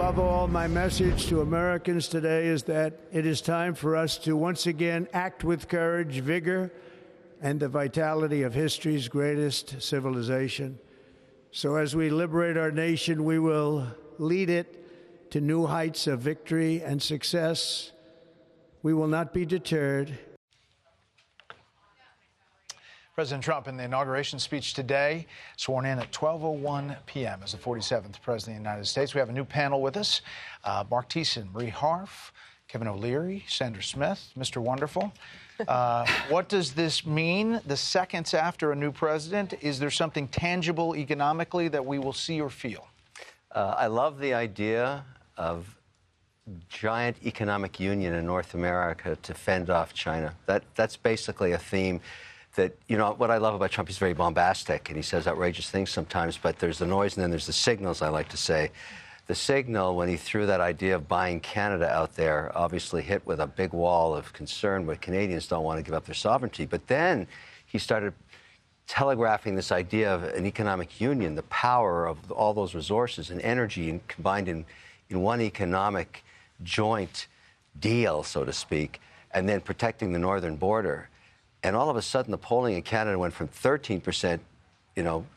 above all, my message to Americans today is that it is time for us to once again act with courage, vigor, and the vitality of history's greatest civilization. So as we liberate our nation, we will lead it to new heights of victory and success. We will not be deterred. President Trump in the inauguration speech today, sworn in at 12:01 p.m. as the 47th President of the United States. We have a new panel with us. Mark Thiessen, Marie Harf, Kevin O'Leary, Sandra Smith, Mr. Wonderful. What does this mean the seconds after a new president? Is there something tangible economically that we will see or feel? I love the idea of giant economic union in North America to fend off China. That's basically a theme that, you know, what I love about Trump, he's very bombastic and he says outrageous things sometimes, but there's the noise and then there's the signals, I like to say. The signal, when he threw that idea of buying Canada out there, obviously hit with a big wall of concern where Canadians don't want to give up their sovereignty. But then he started telegraphing this idea of an economic union, the power of all those resources and energy and combined in one economic joint deal, so to speak, and then protecting the northern border. And all of a sudden, the polling in Canada went from 13%, you know,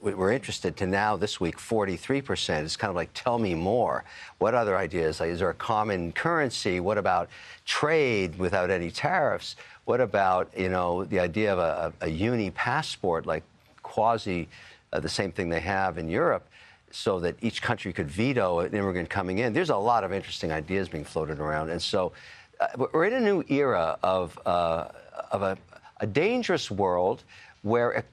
we're interested, to now this week 43%. It's kind of like, tell me more. What other ideas? Like, is there a common currency? What about trade without any tariffs? What about, you know, the idea of a uni passport, like quasi the same thing they have in Europe, so that each country could veto an immigrant coming in? There's a lot of interesting ideas being floated around. And so we're in a new era of a dangerous world where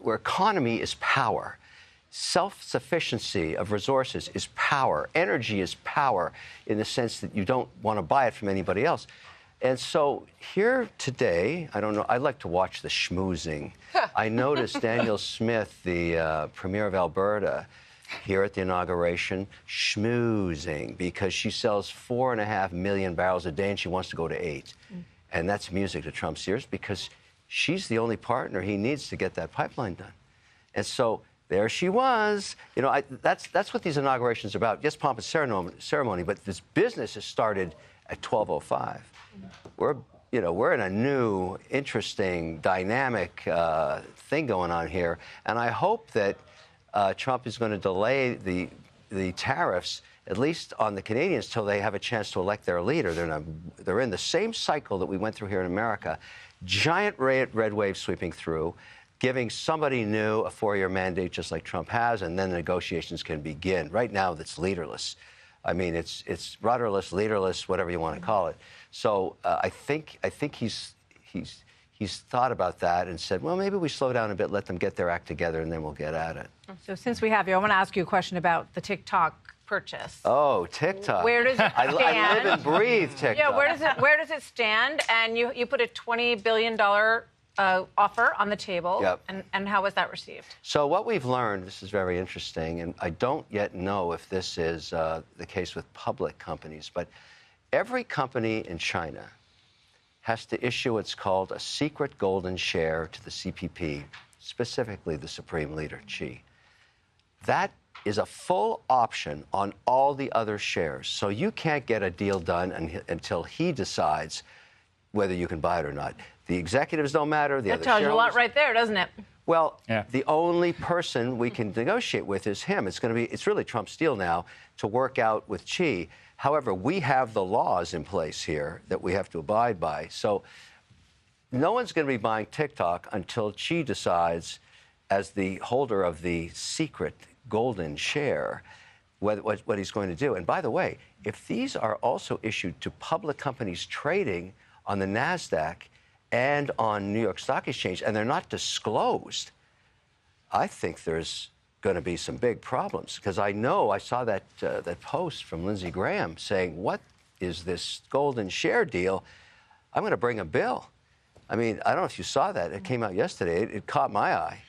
economy is power. Self-sufficiency of resources is power. Energy is power in the sense that you don't want to buy it from anybody else. And so here today, I don't know, I like to watch the schmoozing. I noticed Danielle Smith, the Premier of Alberta, here at the inauguration, schmoozing because she sells 4.5 million barrels a day and she wants to go to 8. And that's music to Trump's ears because she's the only partner he needs to get that pipeline done. And so there she was. You know, that's what these inaugurations are about. Yes, pomp and ceremony, but this business has started at 12:05. We're in a new, interesting, dynamic thing going on here. And I hope that Trump is going to delay the tariffs, at least on the Canadians, till they have a chance to elect their leader. They're in the same cycle that we went through here in America. Giant red wave sweeping through, giving somebody new a 4-year mandate just like Trump has, and then the negotiations can begin. Right now, it's leaderless. I mean, it's rudderless, leaderless, whatever you want to call it. So I think he's thought about that and said, well, maybe we slow down a bit, let them get their act together, and then we'll get at it. So since we have you, I want to ask you a question about the TikTok purchase. Oh, TikTok. Where does it stand? I live and breathe TikTok. Yeah, where does it stand? And you put a $20 billion offer on the table. Yep. And how was that received? So what we've learned, this is very interesting, and I don't yet know if this is the case with public companies, but every company in China has to issue what's called a secret golden share to the CPP, specifically the Supreme Leader, Xi. That is a full option on all the other shares. So you can't get a deal done until he decides whether you can buy it or not. The executives don't matter. That tells you a lot right there, doesn't it? Well, the only person we can negotiate with is him. It's really Trump's deal now to work out with Xi. However, we have the laws in place here that we have to abide by. So no one's going to be buying TikTok until Xi decides, as the holder of the secret golden share, what he's going to do. And by the way, if these are also issued to public companies trading on the NASDAQ and on New York Stock Exchange, and they're not disclosed, I think there's going to be some big problems. Because I saw that post from Lindsey Graham saying, what is this golden share deal? I'm going to bring a bill. I mean, I don't know if you saw that. It came out yesterday. It caught my eye.